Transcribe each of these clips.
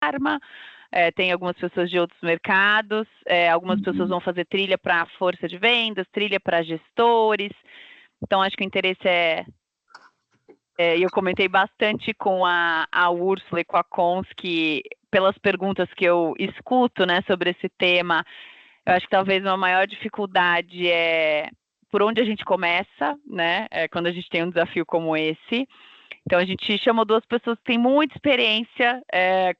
farma, tem algumas pessoas de outros mercados, algumas pessoas vão fazer trilha para força de vendas, trilha para gestores. Então, acho que o interesse e eu comentei bastante com a Úrsula e com a Cons, que pelas perguntas que eu escuto, né, sobre esse tema, eu acho que talvez uma maior dificuldade é por onde a gente começa, né, quando a gente tem um desafio como esse. Então, a gente chamou duas pessoas que têm muita experiência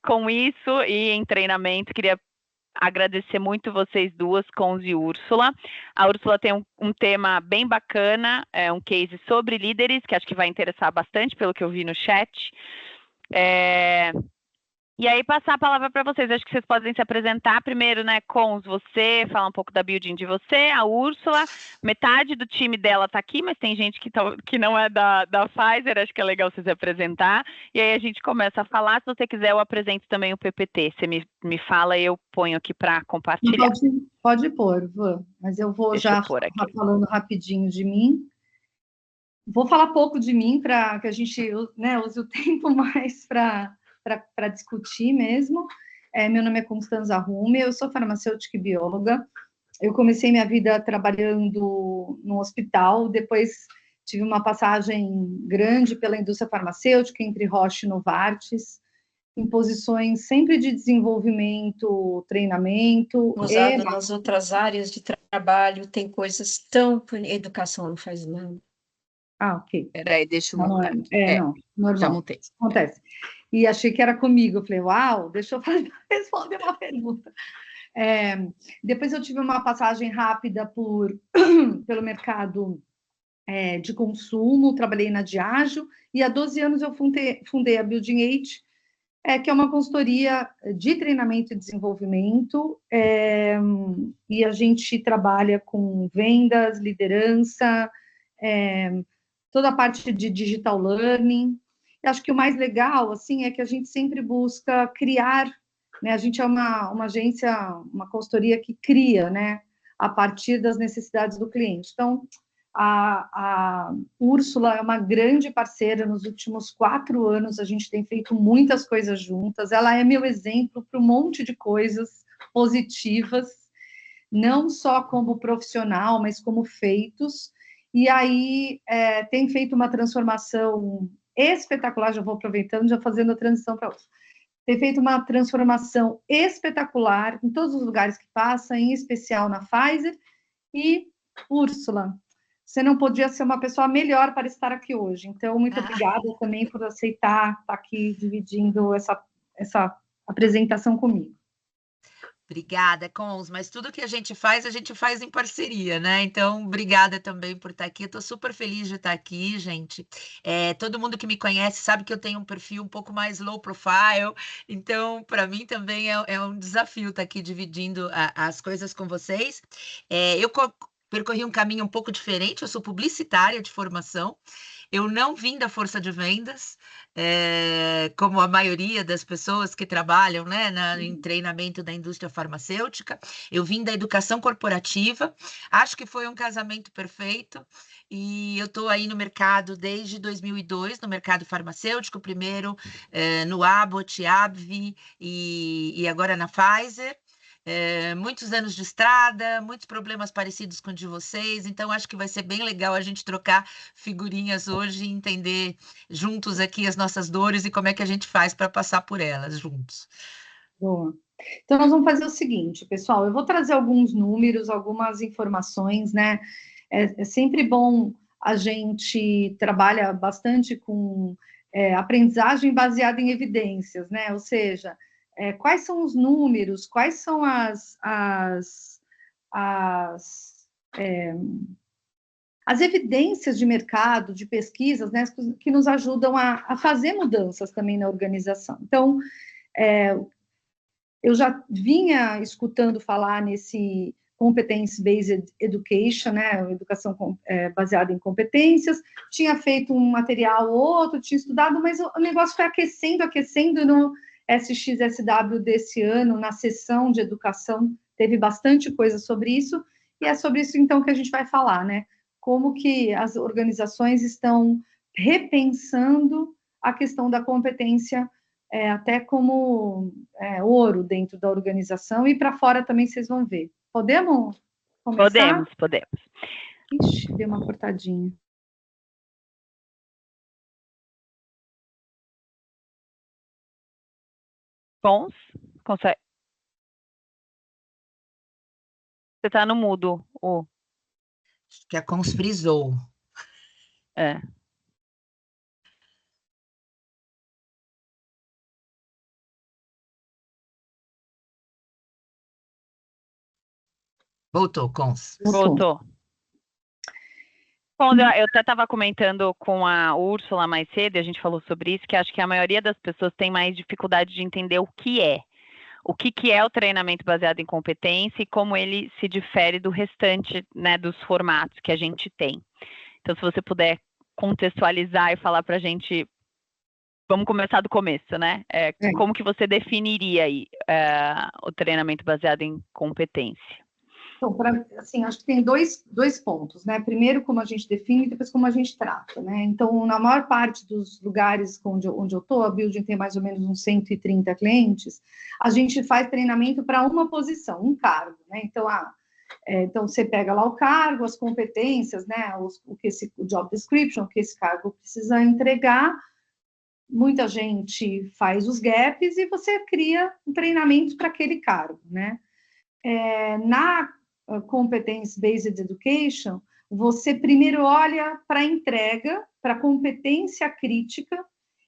com isso e em treinamento. Queria agradecer muito vocês duas, Cons e Úrsula. A Úrsula tem um tema bem bacana, um case sobre líderes, que acho que vai interessar bastante, pelo que eu vi no chat. E aí, passar a palavra para vocês. Acho que vocês podem se apresentar primeiro, né, Cons, você, falar um pouco da building de você, a Úrsula. Metade do time dela está aqui, mas tem gente que não é da Pfizer, acho que é legal você se apresentar. E aí a gente começa a falar. Se você quiser, eu apresento também o PPT. Você me fala e eu ponho aqui para compartilhar. Pode pôr, Vã, mas eu vou Deixa já eu pôr aqui. falando rapidinho de mim. Vou falar pouco de mim para que a gente, né, use o tempo mais para discutir mesmo. Meu nome é Constanza Rume, eu sou farmacêutica e bióloga. Eu comecei minha vida trabalhando no hospital, depois tive uma passagem grande pela indústria farmacêutica, entre Roche e Novartis, em posições sempre de desenvolvimento, treinamento. Usado nas outras áreas de trabalho, tem coisas tão... Educação não faz mal. Ok. Peraí, deixa eu montar. Não, normal. Já montei. Acontece. E achei que era comigo. Eu falei, uau, deixa eu responder uma pergunta. Depois eu tive uma passagem rápida pelo mercado de consumo, trabalhei na Diageo, e há 12 anos eu fundei a Building 8, que é uma consultoria de treinamento e desenvolvimento, e a gente trabalha com vendas, liderança, toda a parte de digital learning. Eu acho que o mais legal, assim, é que a gente sempre busca criar, né? A gente é uma agência, uma consultoria que cria, né? A partir das necessidades do cliente. Então, a Úrsula é uma grande parceira. Nos últimos 4 anos, a gente tem feito muitas coisas juntas. Ela é meu exemplo para um monte de coisas positivas, não só como profissional, mas como feitos. E aí tem feito uma transformação espetacular, já vou aproveitando, já fazendo a transição para outra. Tem feito uma transformação espetacular em todos os lugares que passa, em especial na Pfizer. E, Úrsula, você não podia ser uma pessoa melhor para estar aqui hoje. Então, muito obrigada também por aceitar estar aqui dividindo essa apresentação comigo. Obrigada, Cons, mas tudo que a gente faz em parceria, né? Então, obrigada também por estar aqui. Eu estou super feliz de estar aqui, gente. Todo mundo que me conhece sabe que eu tenho um perfil um pouco mais low profile, então, para mim também é um desafio estar aqui dividindo as coisas com vocês. Eu percorri um caminho um pouco diferente, eu sou publicitária de formação. Eu não vim da força de vendas, como a maioria das pessoas que trabalham, né, em treinamento da indústria farmacêutica. Eu vim da educação corporativa, acho que foi um casamento perfeito, e eu estou aí no mercado desde 2002, no mercado farmacêutico, primeiro no Abbott, AbbVie e agora na Pfizer. Muitos anos de estrada, muitos problemas parecidos com o de vocês, então acho que vai ser bem legal a gente trocar figurinhas hoje e entender juntos aqui as nossas dores e como é que a gente faz para passar por elas juntos. Boa. Então, nós vamos fazer o seguinte, pessoal, eu vou trazer alguns números, algumas informações, né? É sempre bom, a gente trabalha bastante com aprendizagem baseada em evidências, né? Ou seja, quais são os números, quais são as evidências de mercado, de pesquisas, né, que nos ajudam a fazer mudanças também na organização. Então, eu já vinha escutando falar nesse Competence-Based Education, né, educação baseada em competências, tinha feito um material ou outro, tinha estudado, mas o negócio foi aquecendo no SXSW desse ano, na sessão de educação, teve bastante coisa sobre isso, e é sobre isso, então, que a gente vai falar, né, como que as organizações estão repensando a questão da competência até como ouro dentro da organização, e para fora também vocês vão ver. Podemos começar? Podemos. Ixi, deu uma cortadinha. Consegue? Você está no mudo, Acho que a Cons frisou. Voltou, Cons. Voltou. Bom, eu até estava comentando com a Úrsula mais cedo, e a gente falou sobre isso, que acho que a maioria das pessoas tem mais dificuldade de entender o que é. O que é o treinamento baseado em competência e como ele se difere do restante, né, dos formatos que a gente tem. Então, se você puder contextualizar e falar para a gente, vamos começar do começo, né? Como que você definiria aí o treinamento baseado em competência? Então, assim, acho que tem dois pontos, né? Primeiro, como a gente define, e depois como a gente trata, né? Então, na maior parte dos lugares onde eu estou, a Building tem mais ou menos uns 130 clientes, a gente faz treinamento para uma posição, um cargo, né? Então, você pega lá o cargo, as competências, né? O job description, o que esse cargo precisa entregar. Muita gente faz os gaps e você cria um treinamento para aquele cargo, né? Na Competence-Based Education, você primeiro olha para a entrega, para a competência crítica,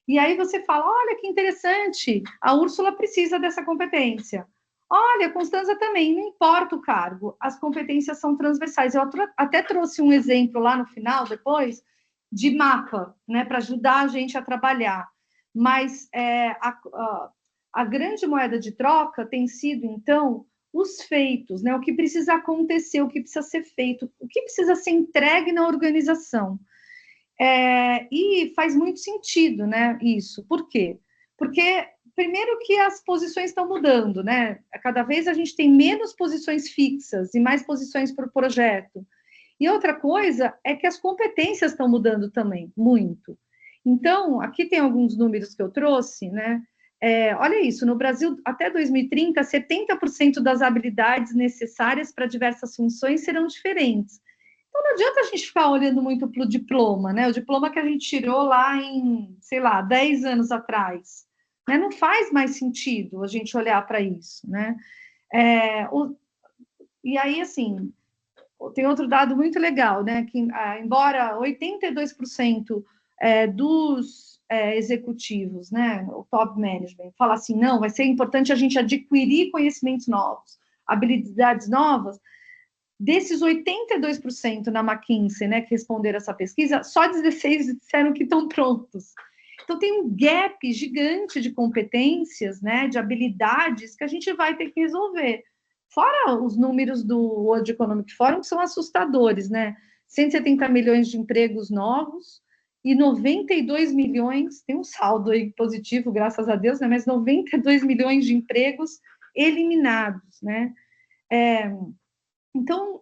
e aí você fala, olha que interessante, a Úrsula precisa dessa competência. Olha, a Constanza também, não importa o cargo, as competências são transversais. Eu até trouxe um exemplo lá no final, depois, de mapa, né, para ajudar a gente a trabalhar. Mas a grande moeda de troca tem sido, então, os feitos, né? O que precisa acontecer, o que precisa ser feito, o que precisa ser entregue na organização. E faz muito sentido, né, isso. Por quê? Porque, primeiro, que as posições estão mudando, né? Cada vez a gente tem menos posições fixas e mais posições por projeto. E outra coisa é que as competências estão mudando também, muito. Então, aqui tem alguns números que eu trouxe, né? Olha isso, no Brasil, até 2030, 70% das habilidades necessárias para diversas funções serão diferentes. Então, não adianta a gente ficar olhando muito para o diploma, né? O diploma que a gente tirou lá em, sei lá, 10 anos atrás. Né? Não faz mais sentido a gente olhar para isso, né? E aí, assim, tem outro dado muito legal, né? Que, embora 82% dos executivos, né, o top management, fala assim, não, vai ser importante a gente adquirir conhecimentos novos, habilidades novas. Desses 82% na McKinsey, né, que responderam essa pesquisa, só 16 disseram que estão prontos. Então, tem um gap gigante de competências, né, de habilidades que a gente vai ter que resolver. Fora os números do World Economic Forum, que são assustadores, né? 170 milhões de empregos novos e 92 milhões, tem um saldo aí positivo, graças a Deus, né? Mas 92 milhões de empregos eliminados, né? Então,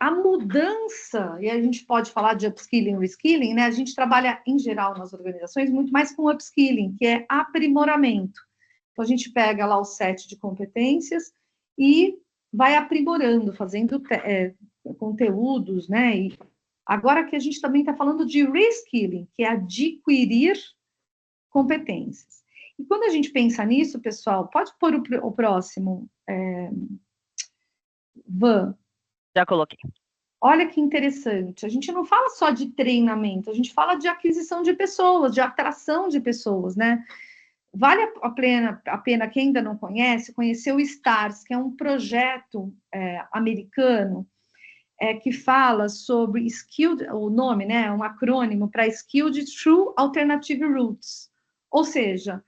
a mudança, e a gente pode falar de upskilling e reskilling, né? A gente trabalha, em geral, nas organizações, muito mais com upskilling, que é aprimoramento. Então, a gente pega lá o set de competências e vai aprimorando, fazendo conteúdos, né? E agora que a gente também está falando de reskilling, que é adquirir competências. E quando a gente pensa nisso, pessoal, pode pôr o próximo, Van. Já coloquei. Olha que interessante, a gente não fala só de treinamento, a gente fala de aquisição de pessoas, de atração de pessoas, né? Vale a pena, quem ainda não conhece, conhecer o STARS, que é um projeto americano que fala sobre Skilled, o nome, né, um acrônimo para Skilled Through Alternative Routes, ou seja,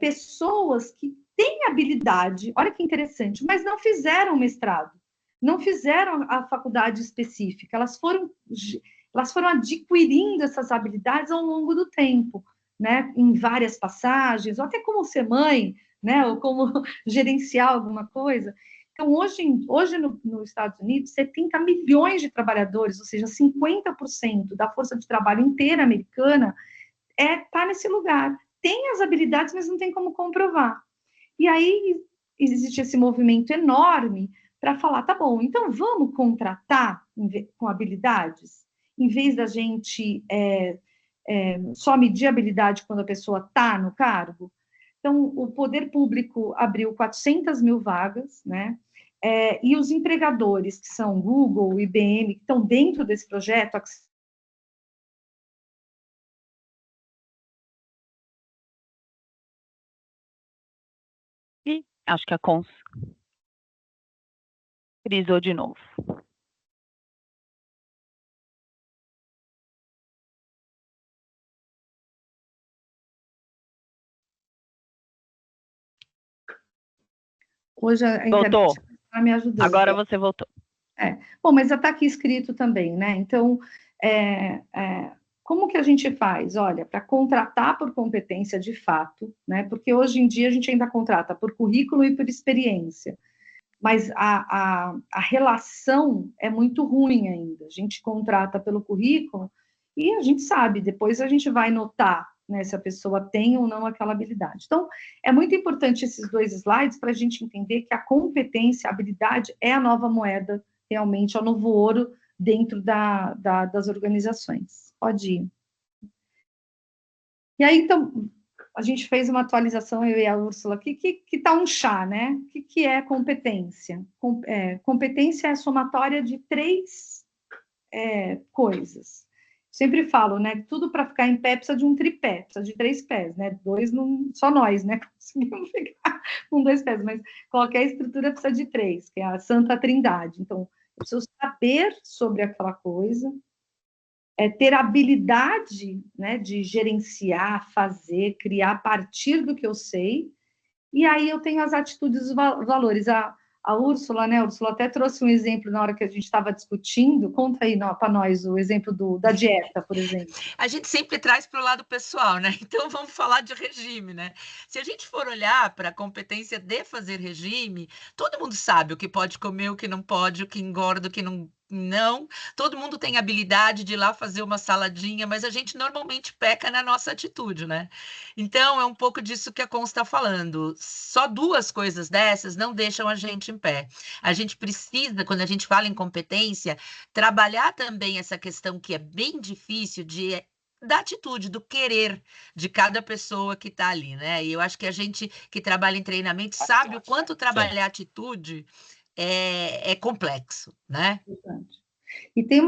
pessoas que têm habilidade, olha que interessante, mas não fizeram mestrado, não fizeram a faculdade específica, elas foram adquirindo essas habilidades ao longo do tempo, né, em várias passagens, ou até como ser mãe, né, ou como gerenciar alguma coisa. Então, hoje nos Estados Unidos, 70 milhões de trabalhadores, ou seja, 50% da força de trabalho inteira americana está nesse lugar, tem as habilidades, mas não tem como comprovar. E aí existe esse movimento enorme para falar, tá bom, então vamos contratar com habilidades, em vez da gente só medir habilidade quando a pessoa está no cargo. Então, o poder público abriu 400 mil vagas, né? E os empregadores, que são Google, IBM, que estão dentro desse projeto, E acho que a Cons frisou de novo. hoje a internet Voltou. está me ajudando. Agora você voltou. Bom, mas já está aqui escrito também, né? Então, como que a gente faz? Olha, para contratar por competência de fato, né? Porque hoje em dia a gente ainda contrata por currículo e por experiência, mas a relação é muito ruim ainda. A gente contrata pelo currículo e a gente sabe, depois a gente vai notar, né, se a pessoa tem ou não aquela habilidade. Então, é muito importante esses 2 slides para a gente entender que a competência, a habilidade é a nova moeda, realmente, é o novo ouro dentro das organizações. Pode ir. E aí, então, a gente fez uma atualização, eu e a Úrsula aqui, que tá um chá, né? O que é competência? Competência é a somatória de 3 coisas. Sempre falo, né? Tudo para ficar em pé precisa de um tripé, precisa de 3 pés, né? 2 não, só nós, né? Conseguimos ficar com 2 pés, mas qualquer estrutura precisa de 3, que é a Santa Trindade. Então, eu preciso saber sobre aquela coisa, ter habilidade, né, de gerenciar, fazer, criar a partir do que eu sei, e aí eu tenho as atitudes e os valores. A Úrsula, né, a Úrsula até trouxe um exemplo na hora que a gente estava discutindo. Conta aí para nós o exemplo da dieta, por exemplo. A gente sempre traz para o lado pessoal, né? Então vamos falar de regime, né? Se a gente for olhar para a competência de fazer regime, todo mundo sabe o que pode comer, o que não pode, o que engorda, o que não. Não, todo mundo tem habilidade de ir lá fazer uma saladinha, mas a gente normalmente peca na nossa atitude, né? Então, é um pouco disso que a Cons está falando. Só 2 coisas dessas não deixam a gente em pé. A gente precisa, quando a gente fala em competência, trabalhar também essa questão que é bem difícil da atitude, do querer de cada pessoa que está ali, né? E eu acho que a gente que trabalha em treinamento sabe o quanto trabalhar atitude é complexo, né? E tem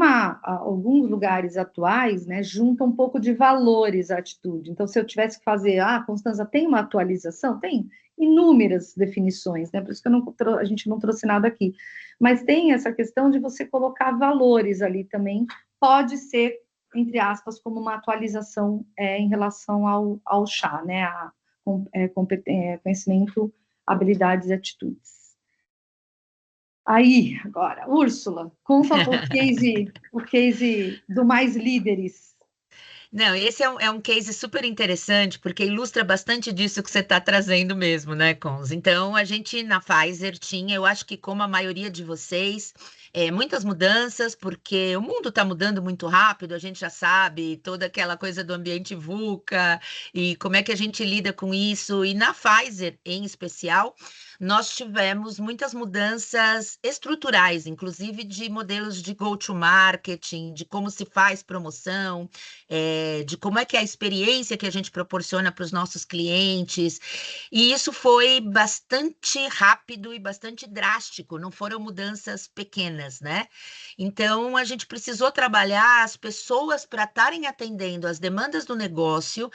alguns lugares atuais, né, juntam um pouco de valores à atitude. Então, se eu tivesse que fazer, Constanza, tem uma atualização? Tem inúmeras definições, né? Por isso que a gente não trouxe nada aqui. Mas tem essa questão de você colocar valores ali também. Pode ser, entre aspas, como uma atualização em relação ao chá, né? Conhecimento, habilidades e atitudes. Aí, agora, Úrsula, conta o case do Mais Líderes. Não, esse é um case super interessante, porque ilustra bastante disso que você está trazendo mesmo, né, Cons? Então, a gente na Pfizer tinha, eu acho que como a maioria de vocês, muitas mudanças, porque o mundo está mudando muito rápido, a gente já sabe, toda aquela coisa do ambiente VUCA, e como é que a gente lida com isso, e na Pfizer, em especial, nós tivemos muitas mudanças estruturais, inclusive de modelos de go-to-marketing, de como se faz promoção, de como é que é a experiência que a gente proporciona para os nossos clientes, e isso foi bastante rápido e bastante drástico, não foram mudanças pequenas, né? Então, a gente precisou trabalhar as pessoas para estarem atendendo as demandas do negócio,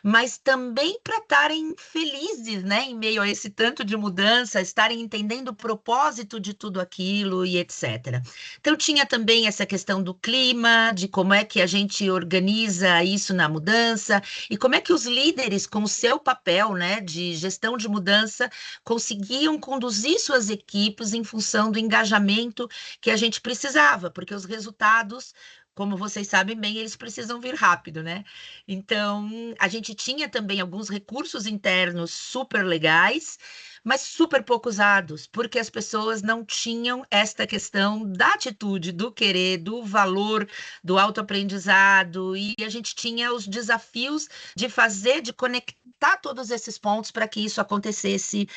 mas também para estarem felizes, né, em meio a esse tanto de mudança, estarem entendendo o propósito de tudo aquilo e etc. Então, tinha também essa questão do clima, de como é que a gente organiza isso na mudança e como é que os líderes, com o seu papel, né, de gestão de mudança, conseguiam conduzir suas equipes em função do engajamento que a gente precisava, porque os resultados como vocês sabem bem, eles precisam vir rápido, né? Então, a gente tinha também alguns recursos internos super legais, mas super pouco usados, porque as pessoas não tinham esta questão da atitude, do querer, do valor, do autoaprendizado, e a gente tinha os desafios de fazer, de conectar todos esses pontos para que isso acontecesse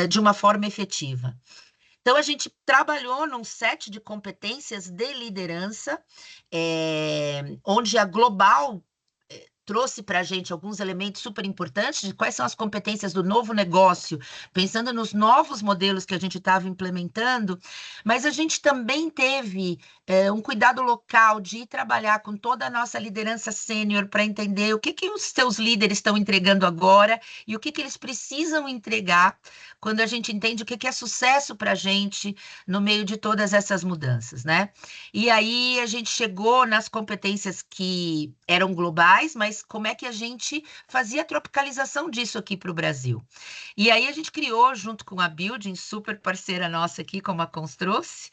de uma forma efetiva. Então, a gente trabalhou num set de competências de liderança, onde a Global trouxe para a gente alguns elementos super importantes de quais são as competências do novo negócio, pensando nos novos modelos que a gente estava implementando, mas a gente também teve um cuidado local de ir trabalhar com toda a nossa liderança sênior para entender o que os seus líderes estão entregando agora e o que eles precisam entregar quando a gente entende o que é sucesso para a gente no meio de todas essas mudanças, né? E aí a gente chegou nas competências que eram globais, mas como é que a gente fazia a tropicalização disso aqui para o Brasil? E aí a gente criou, junto com a Building, super parceira nossa aqui, como a Cons trouxe,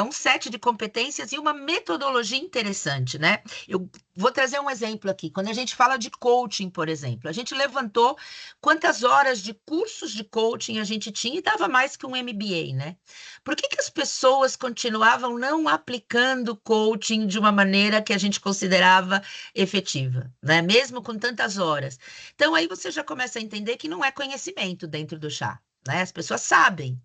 um set de competências e uma metodologia interessante, né? Eu vou trazer um exemplo aqui. Quando a gente fala de coaching, por exemplo, a gente levantou quantas horas de cursos de coaching a gente tinha e dava mais que um MBA, né? Por que as pessoas continuavam não aplicando coaching de uma maneira que a gente considerava efetiva, né? Mesmo com tantas horas. Então, aí você já começa a entender que não é conhecimento dentro do chá, né? As pessoas sabem.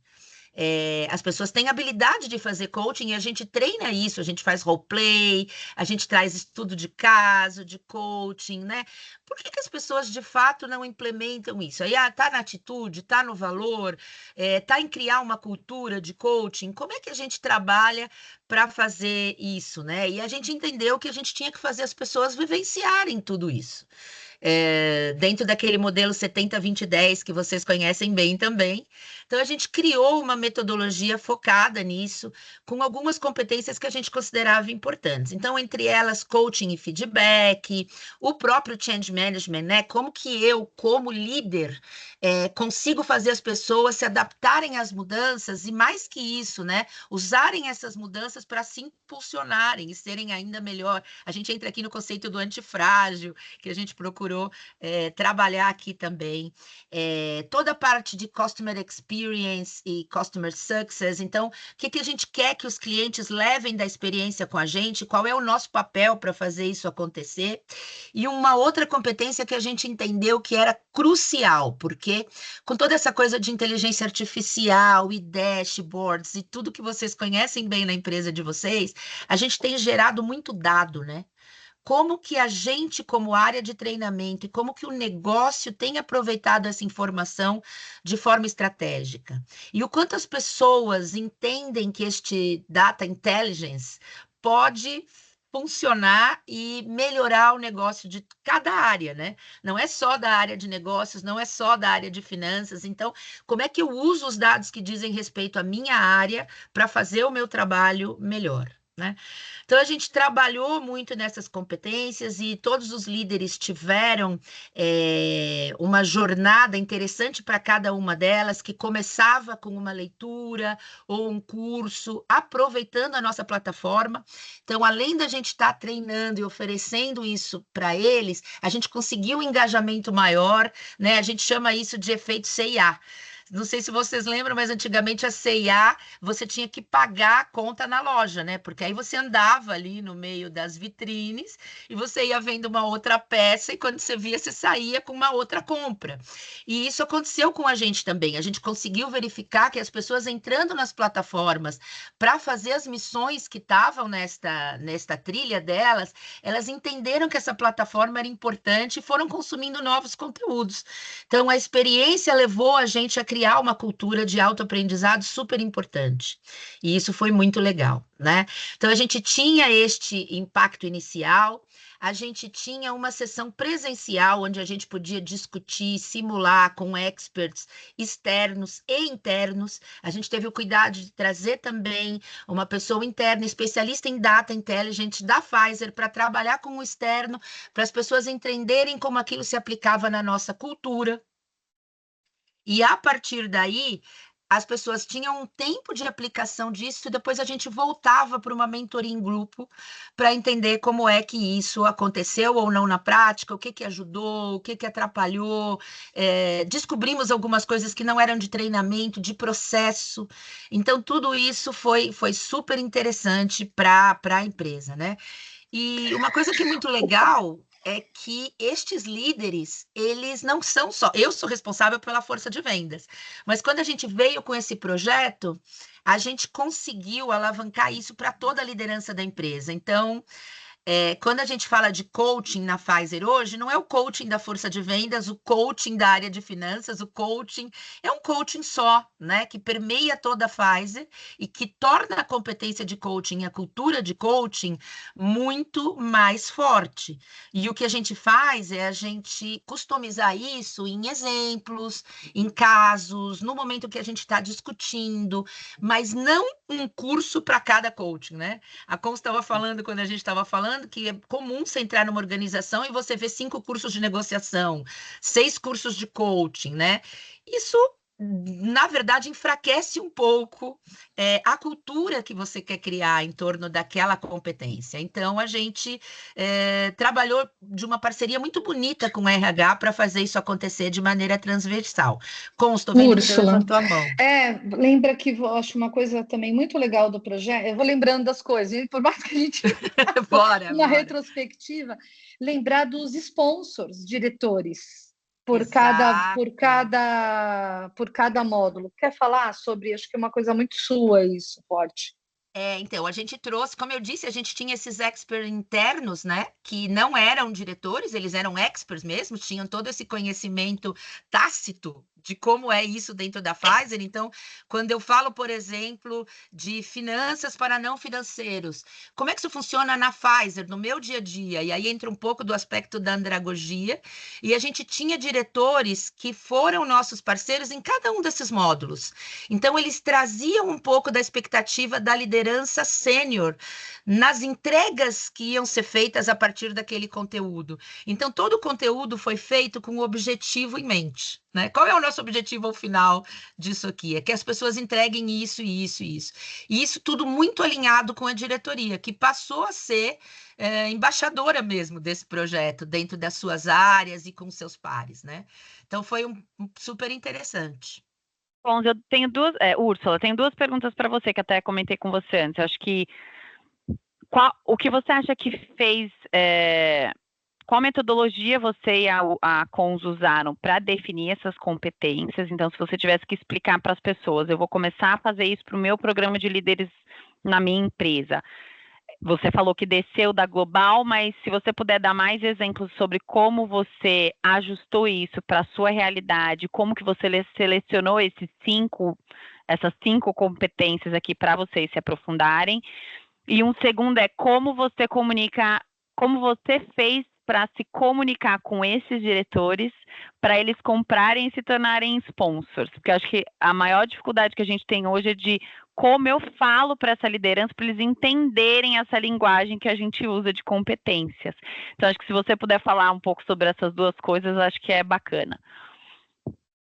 As pessoas têm habilidade de fazer coaching e a gente treina isso, a gente faz roleplay, a gente traz estudo de caso, de coaching, né? Por que as pessoas de fato não implementam isso? Aí tá na atitude, tá no valor, tá em criar uma cultura de coaching. Como é que a gente trabalha para fazer isso, né? E a gente entendeu que a gente tinha que fazer as pessoas vivenciarem tudo isso. Dentro daquele modelo 70-20-10 que vocês conhecem bem também. Então, a gente criou uma metodologia focada nisso, com algumas competências que a gente considerava importantes. Então, entre elas, coaching e feedback, o próprio change management, né? Como que eu, como líder, consigo fazer as pessoas se adaptarem às mudanças e, mais que isso, né? Usarem essas mudanças para se impulsionarem e serem ainda melhor. A gente entra aqui no conceito do antifrágil, que a gente procurou trabalhar aqui também. Toda a parte de Customer Experience e Customer Success. Então, o que a gente quer que os clientes levem da experiência com a gente? Qual é o nosso papel para fazer isso acontecer? E uma outra competência que a gente entendeu que era crucial, porque com toda essa coisa de inteligência artificial e dashboards e tudo que vocês conhecem bem na empresa de vocês, a gente tem gerado muito dado, né? Como que a gente, como área de treinamento, e como que o negócio tem aproveitado essa informação de forma estratégica. E o quanto as pessoas entendem que este data intelligence pode funcionar e melhorar o negócio de cada área, né? Não é só da área de negócios, não é só da área de finanças. Então, como é que eu uso os dados que dizem respeito à minha área para fazer o meu trabalho melhor, né? Então, a gente trabalhou muito nessas competências e todos os líderes tiveram uma jornada interessante para cada uma delas, que começava com uma leitura ou um curso, aproveitando a nossa plataforma. Então, além da gente estar treinando e oferecendo isso para eles, a gente conseguiu um engajamento maior, né? A gente chama isso de efeito CIA. Não sei se vocês lembram, mas antigamente a C&A você tinha que pagar a conta na loja, né? Porque aí você andava ali no meio das vitrines e você ia vendo uma outra peça e quando você via, você saía com uma outra compra. E isso aconteceu com a gente também. A gente conseguiu verificar que as pessoas entrando nas plataformas para fazer as missões que estavam nesta trilha delas, elas entenderam que essa plataforma era importante e foram consumindo novos conteúdos. Então, a experiência levou a gente a criar uma cultura de autoaprendizado super importante. E isso foi muito legal, né? Então, a gente tinha este impacto inicial, a gente tinha uma sessão presencial onde a gente podia discutir, simular com experts externos e internos. A gente teve o cuidado de trazer também uma pessoa interna, especialista em data intelligence da Pfizer, para trabalhar com o externo, para as pessoas entenderem como aquilo se aplicava na nossa cultura. E a partir daí, as pessoas tinham um tempo de aplicação disso e depois a gente voltava para uma mentoria em grupo para entender como é que isso aconteceu ou não na prática, o que que ajudou, o que que atrapalhou. Descobrimos algumas coisas que não eram de treinamento, de processo. Então, tudo isso foi super interessante para a empresa, né? E uma coisa que é muito legal é que estes líderes, eles não são só... Eu sou responsável pela força de vendas, mas quando a gente veio com esse projeto, a gente conseguiu alavancar isso para toda a liderança da empresa. Então, quando a gente fala de coaching na Pfizer hoje, não é o coaching da força de vendas, o coaching da área de finanças, o coaching é um coaching só, né, que permeia toda a Pfizer e que torna a competência de coaching e a cultura de coaching muito mais forte. E o que a gente faz é a gente customizar isso em exemplos, em casos, no momento que a gente está discutindo, mas não um curso para cada coaching, né? A Cons estava falando, quando a gente estava falando, que é comum você entrar numa organização e você ver 5 cursos de negociação, 6 cursos de coaching, né? Isso, na verdade, enfraquece um pouco a cultura que você quer criar em torno daquela competência. Então, a gente trabalhou de uma parceria muito bonita com o RH para fazer isso acontecer de maneira transversal. Cons, estou vendo que você Úrsula, levantou a mão. lembra que eu acho uma coisa também muito legal do projeto, eu vou lembrando das coisas, e por mais que a gente Bora. retrospectiva, lembrar dos sponsors, diretores, por Exato. cada módulo. Quer falar sobre, acho que é uma coisa muito sua isso, forte. Então, a gente trouxe, como eu disse, a gente tinha esses experts internos, né, que não eram diretores, eles eram experts mesmo, tinham todo esse conhecimento tácito de como é isso dentro da Pfizer. Então, quando eu falo, por exemplo, de finanças para não financeiros, como é que isso funciona na Pfizer, no meu dia a dia? E aí entra um pouco do aspecto da andragogia, e a gente tinha diretores que foram nossos parceiros em cada um desses módulos. Então, eles traziam um pouco da expectativa da liderança sênior nas entregas que iam ser feitas a partir daquele conteúdo. Então, todo o conteúdo foi feito com o objetivo em mente, né? Qual é o nosso objetivo ao final disso aqui? É que as pessoas entreguem isso, isso e isso. E isso tudo muito alinhado com a diretoria, que passou a ser embaixadora mesmo desse projeto, dentro das suas áreas e com seus pares, né? Então, foi super interessante. Bom, eu tenho Úrsula, tenho 2 perguntas para você, que até comentei com você antes. Eu acho que o que você acha que fez, qual metodologia você e a Cons usaram para definir essas competências? Então, se você tivesse que explicar para as pessoas, eu vou começar a fazer isso para o meu programa de líderes na minha empresa. Você falou que desceu da Global, mas se você puder dar mais exemplos sobre como você ajustou isso para a sua realidade, como que você selecionou essas 5 competências aqui para vocês se aprofundarem. E um segundo é como você fez para se comunicar com esses diretores, para eles comprarem e se tornarem sponsors. Porque eu acho que a maior dificuldade que a gente tem hoje é de como eu falo para essa liderança, para eles entenderem essa linguagem que a gente usa de competências. Então, acho que se você puder falar um pouco sobre essas 2 coisas, acho que é bacana.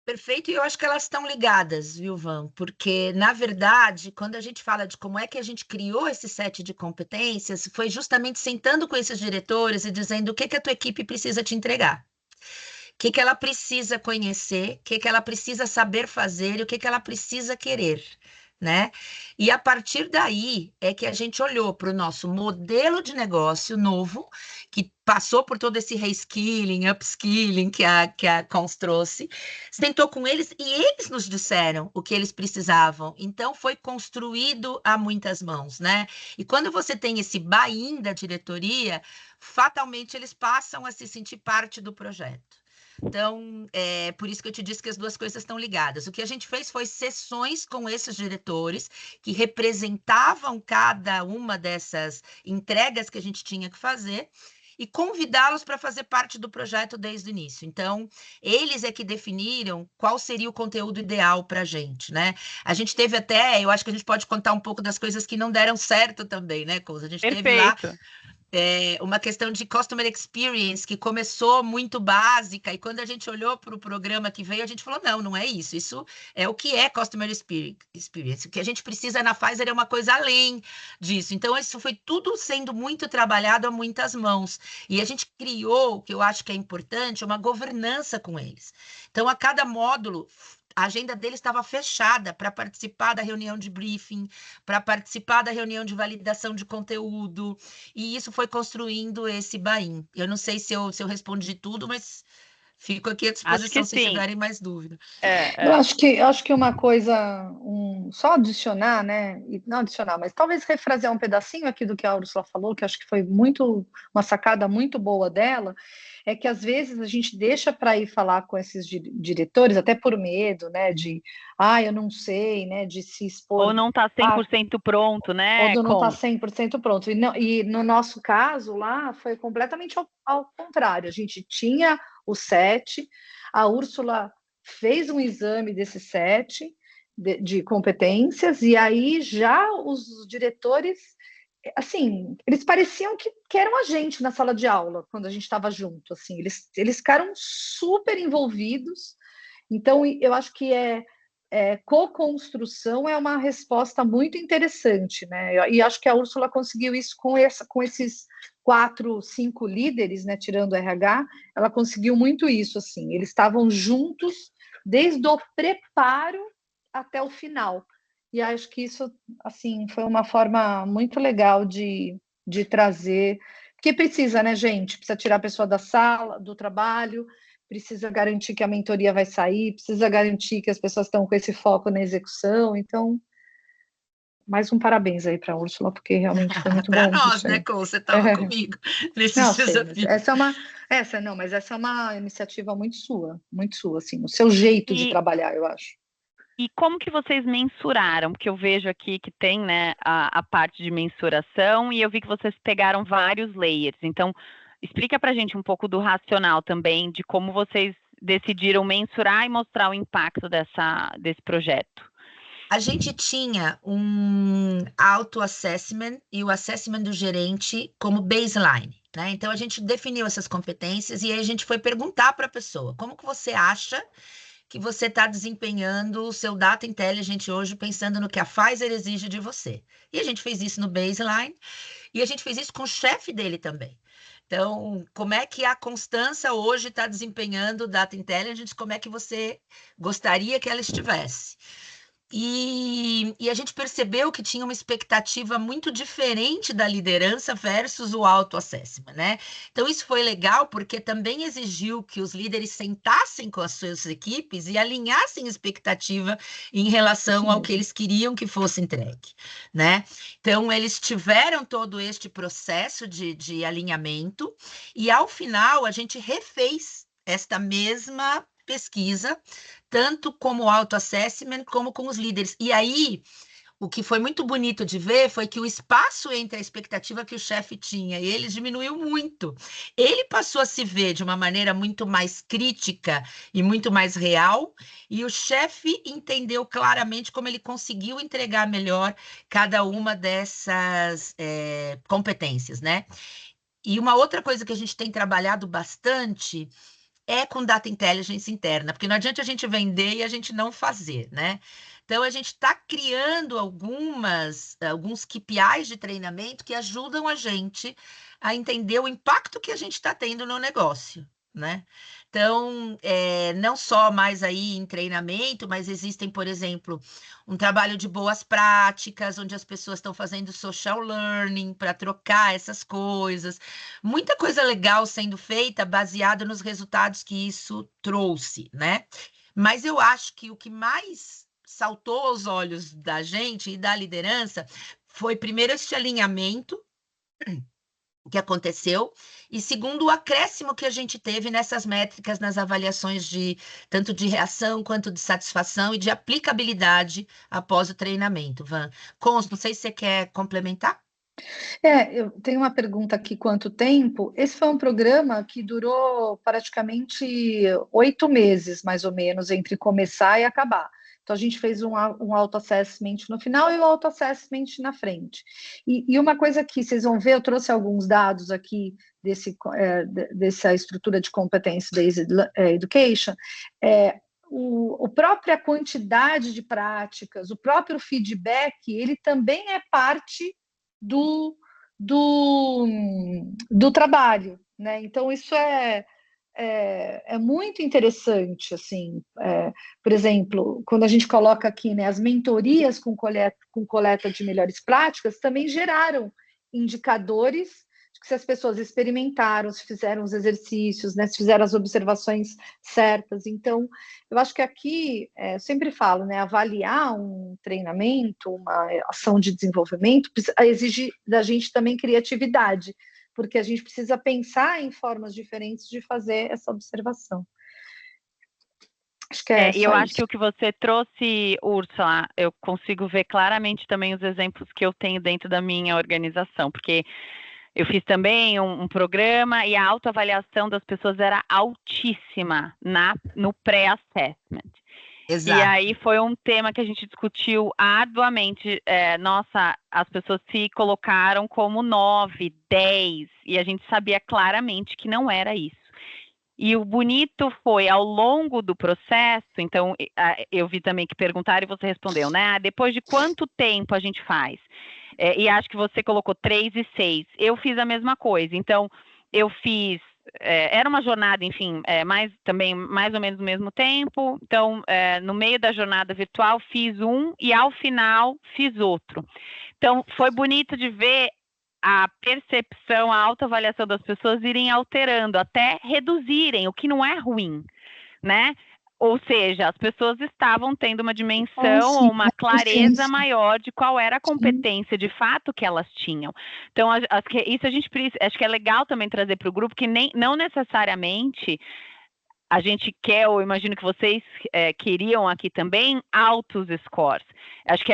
Perfeito, e eu acho que elas estão ligadas, viu, Van? Porque, na verdade, quando a gente fala de como é que a gente criou esse set de competências, foi justamente sentando com esses diretores e dizendo o que a tua equipe precisa te entregar. O que ela precisa conhecer, o que ela precisa saber fazer e o que ela precisa querer, né? E a partir daí é que a gente olhou para o nosso modelo de negócio novo, que passou por todo esse reskilling, upskilling que a Cons trouxe, sentou com eles e eles nos disseram o que eles precisavam. Então, foi construído a muitas mãos, né? E quando você tem esse buy-in da diretoria, fatalmente eles passam a se sentir parte do projeto. Então, por isso que eu te disse que as 2 coisas estão ligadas. O que a gente fez foi sessões com esses diretores que representavam cada uma dessas entregas que a gente tinha que fazer e convidá-los para fazer parte do projeto desde o início. Então, eles é que definiram qual seria o conteúdo ideal para a gente, né? A gente teve até, eu acho que a gente pode contar um pouco das coisas que não deram certo também, né, Cous? A gente teve lá uma questão de customer experience que começou muito básica, e quando a gente olhou para o programa que veio, a gente falou, não é isso, isso é o que é customer experience. O que a gente precisa na Pfizer é uma coisa além disso. Então, isso foi tudo sendo muito trabalhado a muitas mãos. E a gente criou, o que eu acho que é importante, uma governança com eles. Então, a cada módulo, a agenda deles estava fechada para participar da reunião de briefing, para participar da reunião de validação de conteúdo, e isso foi construindo esse buy-in. Eu não sei se eu respondi tudo, mas fico aqui à Acho disposição que se sim. tiverem mais dúvida. Eu acho que uma coisa, só adicionar, né? E não adicionar, mas talvez refrasear um pedacinho aqui do que a Úrsula falou, que acho que foi uma sacada muito boa dela, é que às vezes a gente deixa para ir falar com esses diretores, até por medo, né? Eu não sei, né? De se expor. Ou não está 100% pronto, né? Ou não está 100% pronto. E no nosso caso lá, foi completamente ao contrário. A gente tinha o set, a Úrsula fez um exame desse set de competências, e aí já os diretores, assim, eles pareciam que eram a gente na sala de aula, quando a gente estava junto, assim, eles ficaram super envolvidos. Então, eu acho que co-construção é uma resposta muito interessante, né? E acho que a Úrsula conseguiu isso com esses 4, 5 líderes, né? Tirando o RH, ela conseguiu muito isso, assim. Eles estavam juntos desde o preparo até o final. E acho que isso, assim, foi uma forma muito legal de trazer, porque precisa, né, gente? Precisa tirar a pessoa da sala, do trabalho, precisa garantir que a mentoria vai sair, precisa garantir que as pessoas estão com esse foco na execução. Então, mais um parabéns aí para a Úrsula, porque realmente foi muito Para bom. nós, né, Cole? Você estava comigo nesses desafios. Mas essa é uma iniciativa muito sua, assim, o seu jeito de trabalhar, eu acho. E como que vocês mensuraram? Porque eu vejo aqui que tem, né, a parte de mensuração, e eu vi que vocês pegaram vários layers. Então, explica para a gente um pouco do racional também, de como vocês decidiram mensurar e mostrar o impacto desse projeto. A gente tinha um auto-assessment e o assessment do gerente como baseline, né? Então, a gente definiu essas competências e aí a gente foi perguntar para a pessoa, como que você acha que você está desempenhando o seu data intelligence hoje, pensando no que a Pfizer exige de você. E a gente fez isso no baseline, e a gente fez isso com o chefe dele também. Então, como é que a Constança hoje está desempenhando o data intelligence, como é que você gostaria que ela estivesse? E a gente percebeu que tinha uma expectativa muito diferente da liderança versus o auto-assessment, né? Então, isso foi legal porque também exigiu que os líderes sentassem com as suas equipes e alinhassem expectativa em relação ao que eles queriam que fosse entregue, né? Então, eles tiveram todo este processo de alinhamento e, ao final, a gente refez esta mesma pesquisa, tanto como auto-assessment, como com os líderes. E aí, o que foi muito bonito de ver foi que o espaço entre a expectativa que o chefe tinha e ele diminuiu muito. Ele passou a se ver de uma maneira muito mais crítica e muito mais real, e o chefe entendeu claramente como ele conseguiu entregar melhor cada uma dessas competências, né? E uma outra coisa que a gente tem trabalhado bastante é com data intelligence interna, porque não adianta a gente vender e a gente não fazer, né? Então, a gente está criando alguns KPIs de treinamento que ajudam a gente a entender o impacto que a gente está tendo no negócio, né? Então, não só mais aí em treinamento, mas existem, por exemplo, um trabalho de boas práticas, onde as pessoas estão fazendo social learning para trocar essas coisas. Muita coisa legal sendo feita baseada nos resultados que isso trouxe, né? Mas eu acho que o que mais saltou aos olhos da gente e da liderança foi, primeiro, este alinhamento que aconteceu, e segundo, o acréscimo que a gente teve nessas métricas, nas avaliações tanto de reação quanto de satisfação e de aplicabilidade após o treinamento. Van, Cons, não sei se você quer complementar? Eu tenho uma pergunta aqui: quanto tempo? Esse foi um programa que durou praticamente 8 meses, mais ou menos, entre começar e acabar. Então, a gente fez um auto-assessment no final e o auto-assessment na frente. E uma coisa que vocês vão ver, eu trouxe alguns dados aqui dessa estrutura de Competence-Based Education, a própria quantidade de práticas, o próprio feedback, ele também é parte do trabalho, né? Então, isso é muito interessante, assim, por exemplo, quando a gente coloca aqui, né, as mentorias com coleta de melhores práticas também geraram indicadores de que se as pessoas experimentaram, se fizeram os exercícios, né, se fizeram as observações certas. Então, eu acho que aqui, eu sempre falo, né, avaliar um treinamento, uma ação de desenvolvimento, exige da gente também criatividade, porque a gente precisa pensar em formas diferentes de fazer essa observação. Acho que e eu acho que o que você trouxe, Úrsula, eu consigo ver claramente também os exemplos que eu tenho dentro da minha organização, porque eu fiz também um programa e a autoavaliação das pessoas era altíssima no pré-assessment. Exato. E aí foi um tema que a gente discutiu arduamente. Nossa, as pessoas se colocaram como 9, 10, e a gente sabia claramente que não era isso. E o bonito foi, ao longo do processo, então, eu vi também que perguntaram e você respondeu, né? Depois de quanto tempo a gente faz? E acho que você colocou 3 e 6. Eu fiz a mesma coisa. Então, eu fiz... era uma jornada, enfim, também mais ou menos no mesmo tempo. Então, no meio da jornada virtual, fiz um e, ao final, fiz outro. Então, foi bonito de ver a percepção, a autoavaliação das pessoas irem alterando, até reduzirem, o que não é ruim, né? Ou seja, as pessoas estavam tendo uma dimensão ou uma clareza maior de qual era a competência de fato que elas tinham. Então, isso a gente acho que é legal também trazer para o grupo, que não necessariamente a gente quer, ou imagino que vocês queriam aqui também, altos scores. Acho que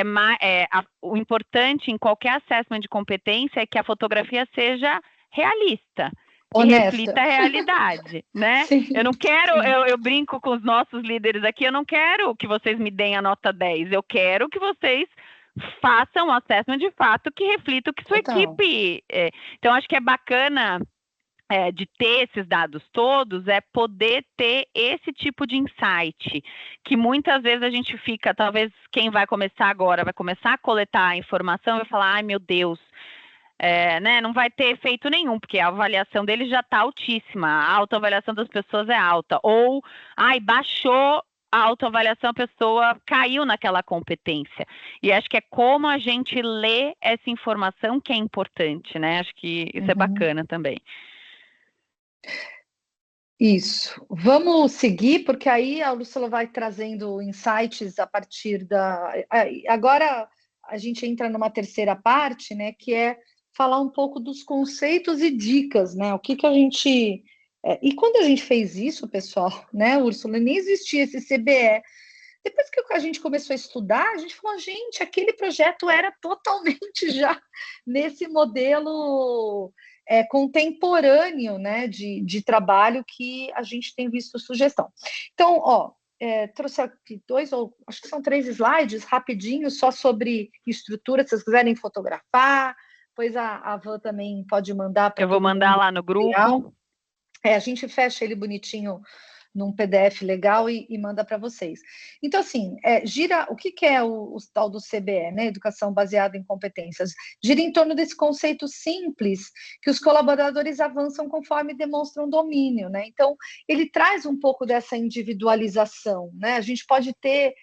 o importante em qualquer assessment de competência é que a fotografia seja realista, que reflita a realidade, né? Sim, eu não quero, eu brinco com os nossos líderes aqui, eu não quero que vocês me deem a nota 10, eu quero que vocês façam um assessment de fato que reflita o que sua equipe... Então, acho que é bacana... de ter esses dados todos, é poder ter esse tipo de insight, que muitas vezes a gente fica, talvez quem vai começar agora, vai começar a coletar a informação e vai falar, ai meu Deus, né, não vai ter efeito nenhum, porque a avaliação dele já está altíssima, a autoavaliação das pessoas é alta, ou, baixou a autoavaliação, a pessoa caiu naquela competência. E acho que é como a gente lê essa informação que é importante, né, acho que isso é bacana também. Isso. Vamos seguir, porque aí a Úrsula vai trazendo insights a partir Agora a gente entra numa terceira parte, né, que é falar um pouco dos conceitos e dicas, né? O que a gente... E quando a gente fez isso, pessoal, né, Úrsula, nem existia esse CBE. Depois que a gente começou a estudar, a gente falou, gente, aquele projeto era totalmente já nesse modelo... contemporâneo, né, de trabalho que a gente tem visto sugestão. Então, trouxe aqui acho que são 3 slides, rapidinho, só sobre estrutura, se vocês quiserem fotografar, pois a Van também pode mandar para... Eu vou mandar lá no grupo. A gente fecha ele bonitinho num PDF legal e manda para vocês. Então, assim, o que é o tal do CBE, né? Educação baseada em competências? Gira em torno desse conceito simples que os colaboradores avançam conforme demonstram domínio, né? Então, ele traz um pouco dessa individualização, né? A gente pode ter,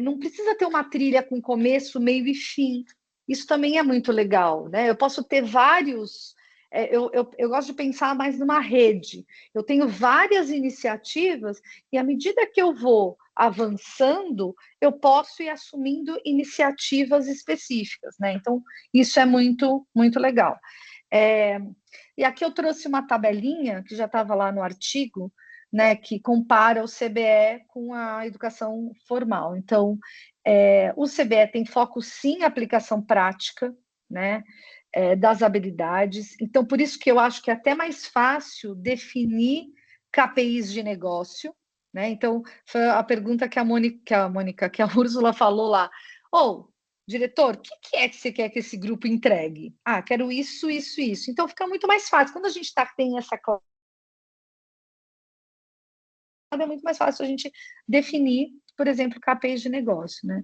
não precisa ter uma trilha com começo, meio e fim. Isso também é muito legal, né? Eu posso ter vários... Eu gosto de pensar mais numa rede. Eu tenho várias iniciativas e, à medida que eu vou avançando, eu posso ir assumindo iniciativas específicas, né? Então, isso é muito, muito legal. E aqui eu trouxe uma tabelinha, que já estava lá no artigo, né, que compara o CBE com a educação formal. Então, o CBE tem foco, sim, em aplicação prática, né? Das habilidades. Então, por isso que eu acho que é até mais fácil definir KPIs de negócio, né? Então, foi a pergunta que que a Úrsula falou lá. Diretor, o que é que você quer que esse grupo entregue? Ah, quero isso, isso, isso. Então, fica muito mais fácil. Quando a gente tem essa clareza, é muito mais fácil a gente definir, por exemplo, KPIs de negócio, né?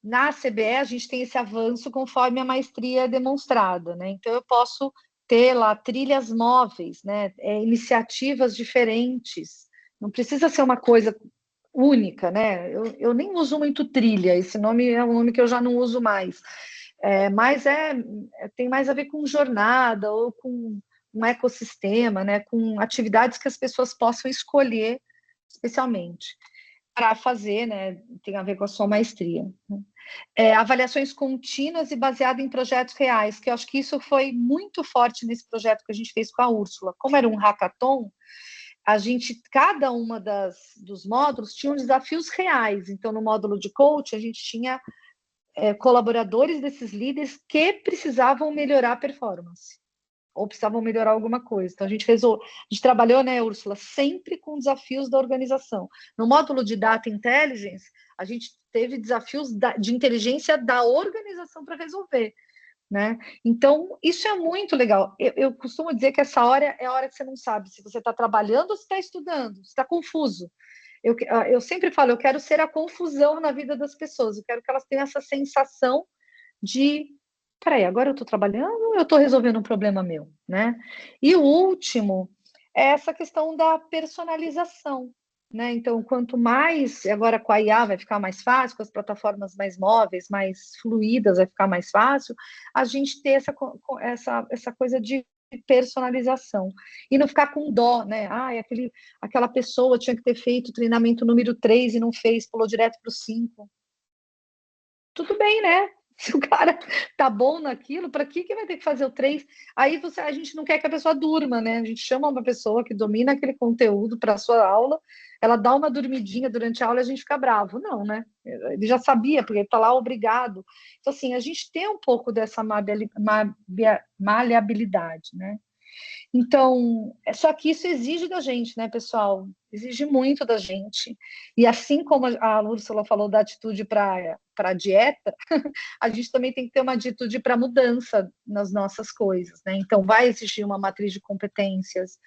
Na CBE, a gente tem esse avanço conforme a maestria é demonstrada, né? Então, eu posso ter lá trilhas móveis, né? Iniciativas diferentes. Não precisa ser uma coisa única, né? Eu nem uso muito trilha, esse nome é um nome que eu já não uso mais. Mas tem mais a ver com jornada ou com um ecossistema, né? Com atividades que as pessoas possam escolher especialmente para fazer, né? Tem a ver com a sua maestria. Avaliações contínuas e baseadas em projetos reais, que eu acho que isso foi muito forte nesse projeto que a gente fez com a Úrsula. Como era um hackathon, cada uma dos módulos tinha desafios reais. Então, no módulo de coach, a gente tinha colaboradores desses líderes que precisavam melhorar a performance ou precisavam melhorar alguma coisa. Então, a gente trabalhou, né, Úrsula, sempre com desafios da organização. No módulo de Data Intelligence, a gente teve desafios de inteligência da organização para resolver, né? Então, isso é muito legal. Eu costumo dizer que essa hora é a hora que você não sabe se você está trabalhando ou se está estudando, se está confuso. Eu sempre falo, eu quero ser a confusão na vida das pessoas, eu quero que elas tenham essa sensação de, peraí, agora eu estou trabalhando ou eu estou resolvendo um problema meu, né? E o último é essa questão da personalização, né? Então, quanto mais, agora com a IA vai ficar mais fácil, com as plataformas mais móveis, mais fluídas, vai ficar mais fácil, a gente ter essa coisa de personalização e não ficar com dó, né? Aquela pessoa tinha que ter feito o treinamento número 3 e não fez, pulou direto para o 5. Tudo bem, né? Se o cara tá bom naquilo, para que vai ter que fazer o 3? Aí a gente não quer que a pessoa durma, né? A gente chama uma pessoa que domina aquele conteúdo para a sua aula, ela dá uma dormidinha durante a aula e a gente fica bravo. Não, né? Ele já sabia, porque ele está lá obrigado. Então, assim, a gente tem um pouco dessa maleabilidade, né? Então, só que isso exige da gente, né, pessoal? Exige muito da gente. E assim como a Úrsula falou da atitude para a dieta, a gente também tem que ter uma atitude para mudança nas nossas coisas, né? Então, vai exigir uma matriz de competências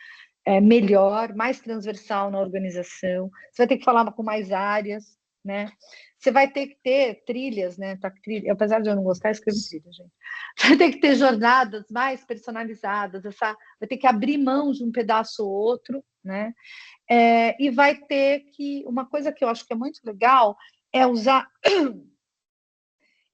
melhor, mais transversal na organização. Você vai ter que falar com mais áreas, né? Você vai ter que ter trilhas, né? Apesar de eu não gostar, eu escrevo trilha, gente. Você vai ter que ter jornadas mais personalizadas, vai ter que abrir mão de um pedaço ou outro, né? E vai ter que... Uma coisa que eu acho que é muito legal é usar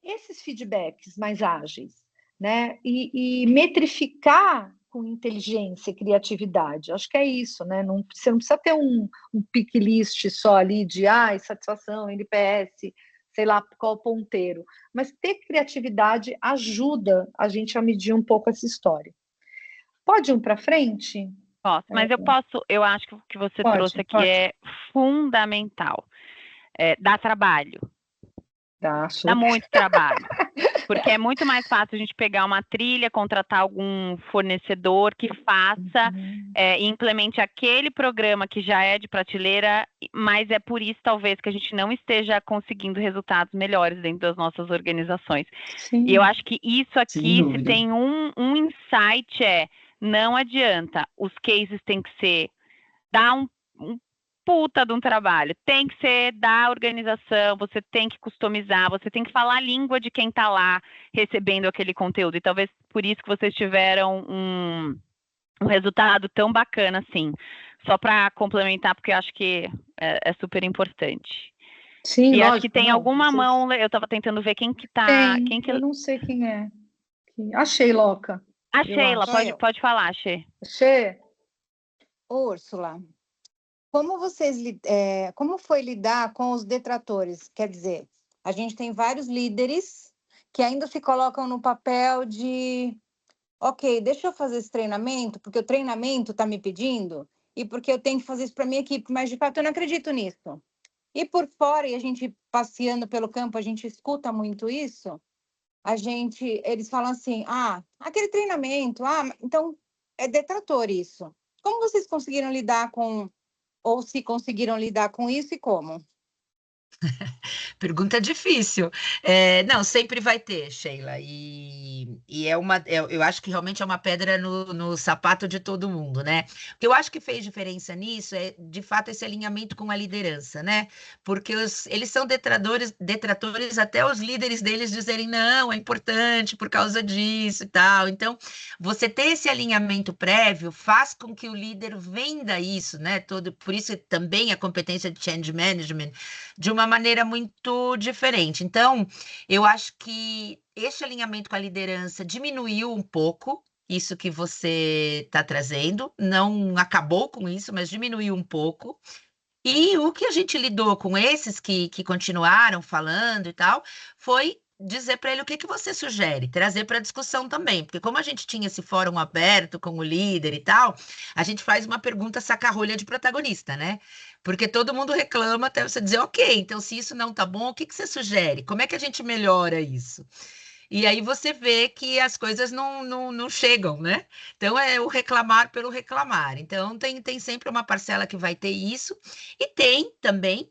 esses feedbacks mais ágeis, né? E metrificar com inteligência e criatividade. Acho que é isso, né? Você não precisa ter um pick list só ali de satisfação, NPS, sei lá qual ponteiro. Mas ter criatividade ajuda a gente a medir um pouco essa história. Pode ir para frente? Posso, mas eu acho que o que você trouxe aqui é fundamental. Dá trabalho. Dá muito trabalho. Porque é muito mais fácil a gente pegar uma trilha, contratar algum fornecedor que faça e implemente aquele programa que já é de prateleira, mas é por isso, talvez, que a gente não esteja conseguindo resultados melhores dentro das nossas organizações. Sim. E eu acho que isso aqui, se tem um insight, não adianta. Os cases têm que ser, dar um puta de um trabalho, tem que ser da organização, você tem que customizar, você tem que falar a língua de quem está lá recebendo aquele conteúdo, e talvez por isso que vocês tiveram um resultado tão bacana assim. Só para complementar, porque eu acho que é super importante. Sim, e lógico, acho que tem alguma mão, eu estava tentando ver quem que tá... Eu não sei quem é. A Sheiloca. A Sheila, pode falar, Shê. Úrsula, como foi lidar com os detratores? Quer dizer, a gente tem vários líderes que ainda se colocam no papel de, ok, deixa eu fazer esse treinamento, porque o treinamento está me pedindo, e porque eu tenho que fazer isso para minha equipe, mas de fato eu não acredito nisso. E por fora, e a gente passeando pelo campo, a gente escuta muito isso, eles falam assim, aquele treinamento, então é detrator isso. Como vocês conseguiram lidar com, ou se conseguiram lidar com isso e como? Pergunta difícil. Não, sempre vai ter, Sheila. E eu acho que realmente é uma pedra no sapato de todo mundo, né? O que eu acho que fez diferença nisso é, de fato, esse alinhamento com a liderança, né? Porque eles são detratores até os líderes deles dizerem, não, é importante por causa disso e tal. Então, você ter esse alinhamento prévio faz com que o líder venda isso, né? Por isso também a competência de change management de uma maneira muito diferente. Então, eu acho que este alinhamento com a liderança diminuiu um pouco isso que você está trazendo, não acabou com isso, mas diminuiu um pouco. E o que a gente lidou com esses que continuaram falando e tal, foi dizer para ele o que que você sugere, trazer para discussão também, porque como a gente tinha esse fórum aberto com o líder e tal, a gente faz uma pergunta saca-rolha de protagonista, né? Porque todo mundo reclama até você dizer, ok, então se isso não tá bom, o que que você sugere? Como é que a gente melhora isso? E aí você vê que as coisas não chegam, né? Então é o reclamar pelo reclamar. Então tem sempre uma parcela que vai ter isso, e tem também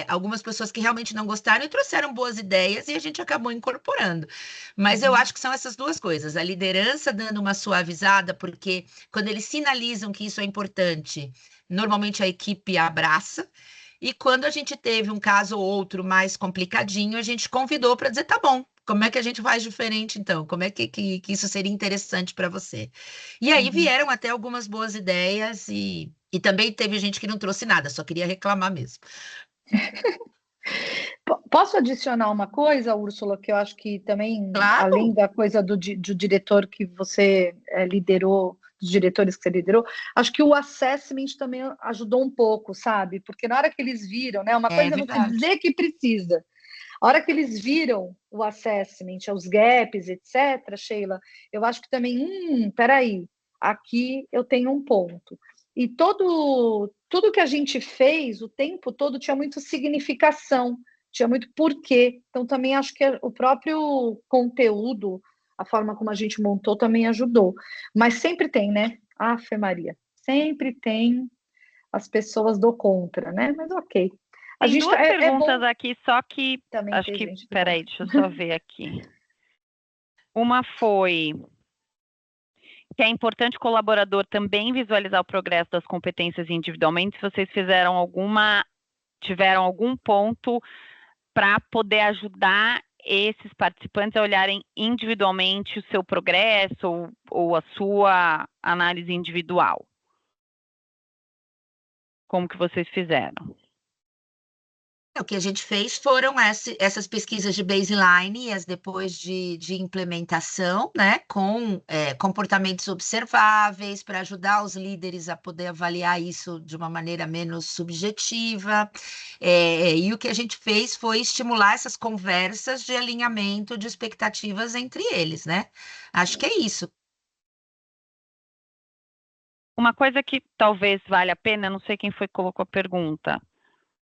algumas pessoas que realmente não gostaram e trouxeram boas ideias e a gente acabou incorporando. Mas eu acho que são essas duas coisas: a liderança dando uma suavizada, porque quando eles sinalizam que isso é importante, normalmente a equipe abraça. E quando a gente teve um caso ou outro mais complicadinho, a gente convidou para dizer, tá bom, como é que a gente faz diferente, então? Como é que isso seria interessante para você? E aí vieram até algumas boas ideias e também teve gente que não trouxe nada, só queria reclamar mesmo. Posso adicionar uma coisa, Úrsula, que eu acho que também, Claro. além da coisa do diretor que você liderou, dos diretores que você liderou, acho que o assessment também ajudou um pouco, sabe? Porque na hora que eles viram, né? Uma coisa é você verdade. dizer que precisa. A hora que eles viram o assessment, os gaps, etc., Sheila, eu acho que também, peraí, aqui eu tenho um ponto. E tudo que a gente fez o tempo todo tinha muito significação, tinha muito porquê. Então, também acho que o próprio conteúdo, a forma como a gente montou, também ajudou. Mas sempre tem, né? Afe Maria, sempre tem as pessoas do contra, né? Mas ok. Tem duas perguntas bom. aqui, só que Também acho tem que, gente peraí, deixa eu só ver aqui. Uma foi que é importante o colaborador também visualizar o progresso das competências individualmente. Se vocês tiveram algum ponto para poder ajudar esses participantes a olharem individualmente o seu progresso ou a sua análise individual. Como que vocês fizeram? O que a gente fez foram essas pesquisas de baseline e as depois de implementação, né, com comportamentos observáveis para ajudar os líderes a poder avaliar isso de uma maneira menos subjetiva. E o que a gente fez foi estimular essas conversas de alinhamento de expectativas entre eles, né? Acho que é isso. Uma coisa que talvez valha a pena, não sei quem foi que colocou a pergunta.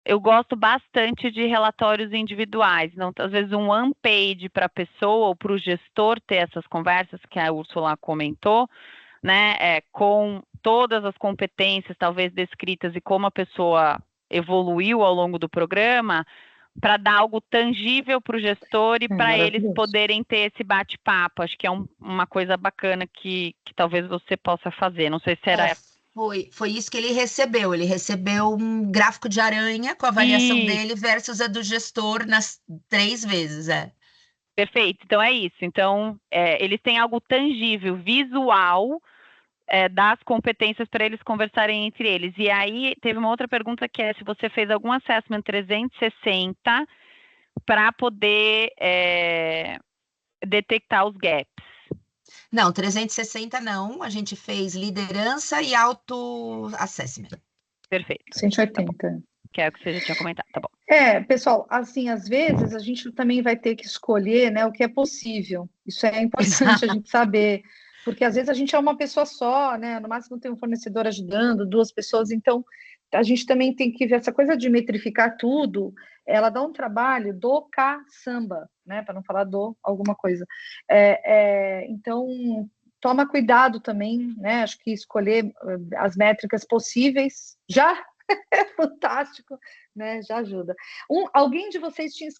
Eu gosto bastante de relatórios individuais, não, às vezes um one-page para a pessoa ou para o gestor ter essas conversas que a Úrsula comentou, né, com todas as competências talvez descritas e como a pessoa evoluiu ao longo do programa, para dar algo tangível para o gestor e para eles poderem ter esse bate-papo. Acho que é uma coisa bacana que talvez você possa fazer. Não sei se era... Foi isso que ele recebeu. Ele recebeu um gráfico de aranha com a avaliação dele versus a do gestor nas 3 vezes, Perfeito, então é isso. Então, eles têm algo tangível, visual, das competências para eles conversarem entre eles. E aí, teve uma outra pergunta que é se você fez algum assessment 360 para poder detectar os gaps. Não, 360 não. A gente fez liderança e auto-assessment. Perfeito. 180. Tá, que é o que você já tinha comentado, tá bom. Pessoal, assim, às vezes a gente também vai ter que escolher, né, o que é possível. Isso é importante a gente saber, porque às vezes a gente é uma pessoa só, né, no máximo tem um fornecedor ajudando, 2 pessoas, então a gente também tem que ver essa coisa de metrificar tudo, ela dá um trabalho do caçamba, né, para não falar do alguma coisa. Então, toma cuidado também, né? Acho que escolher as métricas possíveis já é fantástico, né? Já ajuda. Alguém de vocês tinha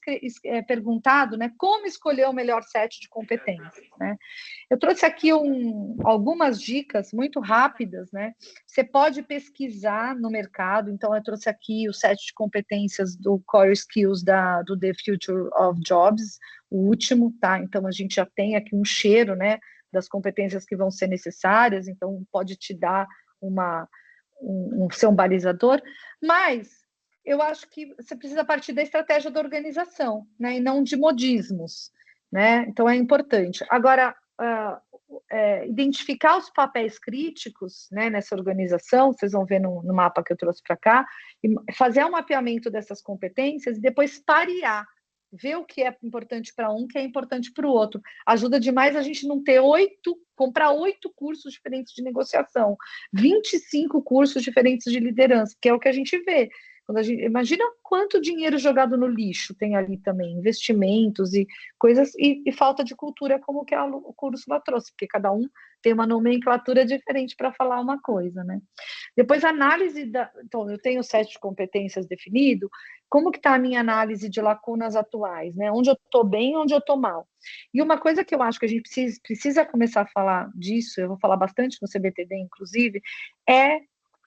perguntado, né? Como escolher o melhor set de competências, né? Eu trouxe aqui algumas dicas muito rápidas, né? Você pode pesquisar no mercado. Então, eu trouxe aqui o set de competências do Core Skills do The Future of Jobs, o último, tá? Então, a gente já tem aqui um cheiro, né? Das competências que vão ser necessárias. Então, pode te dar ser um balizador, mas eu acho que você precisa partir da estratégia da organização, né, e não de modismos, né? Então é importante. Agora, identificar os papéis críticos, né, nessa organização, vocês vão ver no mapa que eu trouxe para cá, e fazer um mapeamento dessas competências e depois parear, ver o que é importante para um, o que é importante para o outro. Ajuda demais a gente não ter comprar 8 cursos diferentes de negociação, 25 cursos diferentes de liderança, que é o que a gente vê. Imagina quanto dinheiro jogado no lixo tem ali também, investimentos e coisas, e falta de cultura, como que o curso lá trouxe, porque cada um tem uma nomenclatura diferente para falar uma coisa, né? Depois, análise então, eu tenho o set de competências definido, como que está a minha análise de lacunas atuais, né? Onde eu estou bem, onde eu estou mal. E uma coisa que eu acho que a gente precisa começar a falar disso, eu vou falar bastante no CBTD, inclusive, é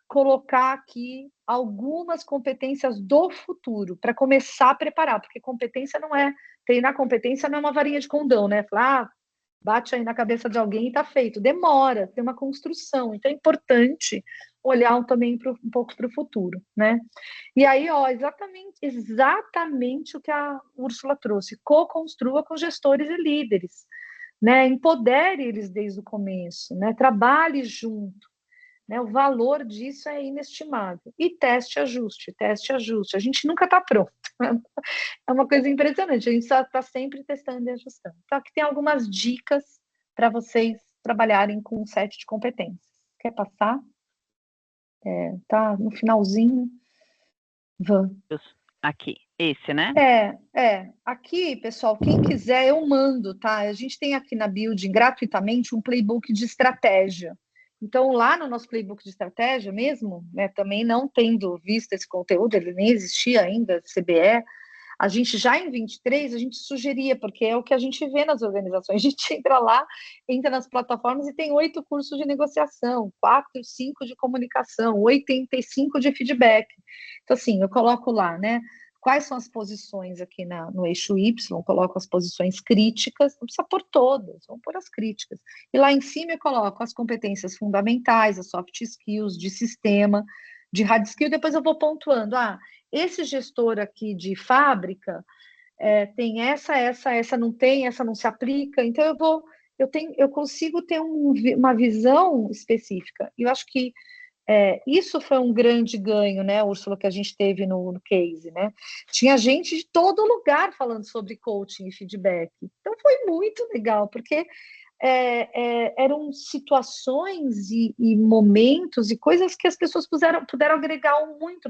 colocar aqui algumas competências do futuro, para começar a preparar, porque treinar competência não é uma varinha de condão, né? Falar, bate aí na cabeça de alguém e está feito. Demora, tem uma construção. Então é importante olhar também um pouco para o futuro, né? E aí, exatamente o que a Úrsula trouxe. Co-construa com gestores e líderes, né? Empodere eles desde o começo, né? Trabalhe junto. Né, o valor disso é inestimável. E teste, ajuste. A gente nunca está pronto. É uma coisa impressionante. A gente está sempre testando e ajustando. Então, aqui tem algumas dicas para vocês trabalharem com um set de competências. Quer passar? Tá no finalzinho. Aqui, esse, né? Aqui, pessoal, quem quiser, eu mando, tá? A gente tem aqui na Building, gratuitamente, um playbook de estratégia. Então, lá no nosso playbook de estratégia mesmo, né, também não tendo visto esse conteúdo, ele nem existia ainda, CBE, a gente já em 23, a gente sugeria, porque é o que a gente vê nas organizações, a gente entra lá, entra nas plataformas e tem 8 cursos de negociação, 4, 5 de comunicação, 85 de feedback. Então, assim, eu coloco lá, né, quais são as posições aqui no eixo Y, coloco as posições críticas, não precisa pôr todas, vamos pôr as críticas. E lá em cima eu coloco as competências fundamentais, as soft skills, de sistema, de hard skill, depois eu vou pontuando, esse gestor aqui de fábrica tem essa não tem, essa não se aplica, então eu consigo ter uma visão específica. E eu acho que isso foi um grande ganho, né, Úrsula, que a gente teve no case, né? Tinha gente de todo lugar falando sobre coaching e feedback. Então foi muito legal, porque eram situações e momentos e coisas que as pessoas puderam agregar muito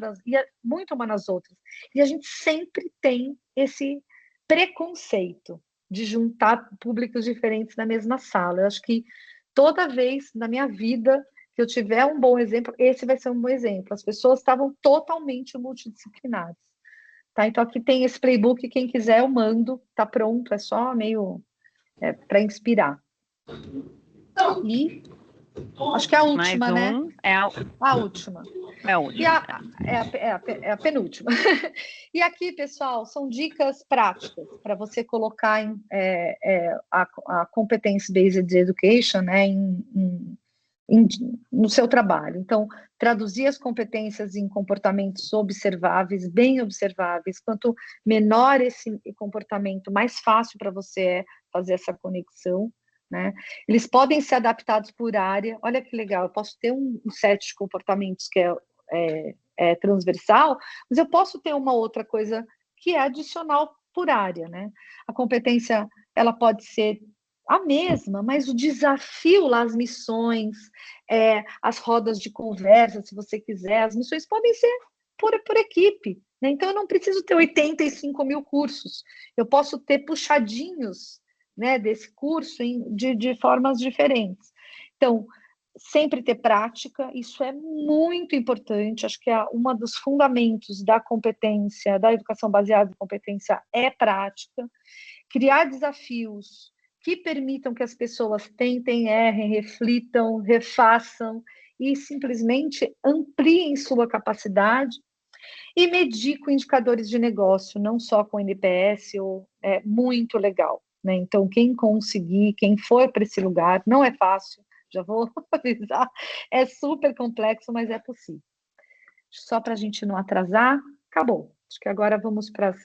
uma nas outras. E a gente sempre tem esse preconceito de juntar públicos diferentes na mesma sala. Eu acho que toda vez na minha vida que eu tiver um bom exemplo, esse vai ser um bom exemplo. As pessoas estavam totalmente multidisciplinares. Tá? Então, aqui tem esse playbook, quem quiser eu mando, tá pronto, é só meio para inspirar. E acho que é a última, né? É a última. É a última. É a penúltima. E aqui, pessoal, são dicas práticas para você colocar a Competence-Based Education, né, no seu trabalho. Então, traduzir as competências em comportamentos observáveis, bem observáveis. Quanto menor esse comportamento, mais fácil para você fazer essa conexão, né? Eles podem ser adaptados por área. Olha que legal, eu posso ter um set de comportamentos que é transversal, mas eu posso ter uma outra coisa que é adicional por área, né? A competência, ela pode ser a mesma, mas o desafio lá, as missões, as rodas de conversa, se você quiser, as missões podem ser por equipe, né? Então eu não preciso ter 85 mil cursos, eu posso ter puxadinhos, né, desse curso de formas diferentes. Então, sempre ter prática, isso é muito importante. Acho que um dos fundamentos da competência, da educação baseada em competência é prática. Criar desafios que permitam que as pessoas tentem, errem, reflitam, refaçam e simplesmente ampliem sua capacidade. E medir com indicadores de negócio, não só com NPS, é muito legal, né? Então, quem conseguir, quem for para esse lugar, não é fácil, já vou avisar, é super complexo, mas é possível. Só para a gente não atrasar, acabou. Acho que agora vamos para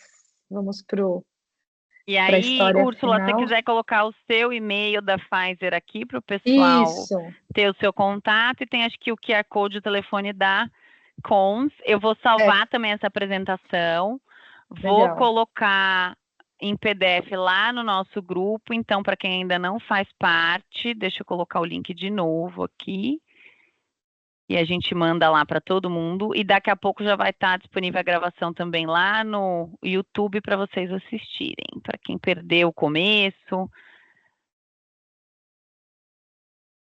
E a aí, história Úrsula, se você final. quiser colocar o seu e-mail da Pfizer aqui para o pessoal Isso. ter o seu contato, e tem acho que o QR Code, o telefone da Cons. Eu vou salvar também essa apresentação, vou Legal. colocar em PDF lá no nosso grupo, então para quem ainda não faz parte, deixa eu colocar o link de novo aqui. E a gente manda lá para todo mundo. E daqui a pouco já vai estar disponível a gravação também lá no YouTube para vocês assistirem. Para quem perdeu o começo.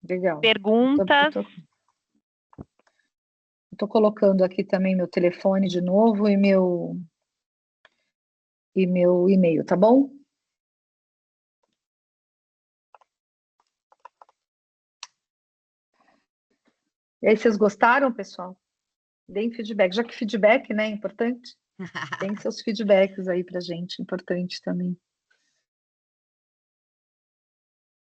Legal. Perguntas? Estou colocando aqui também meu telefone de novo e meu e-mail, tá bom? E aí, vocês gostaram, pessoal? Deem feedback, já que feedback, né, é importante. Deem seus feedbacks aí pra gente, importante também.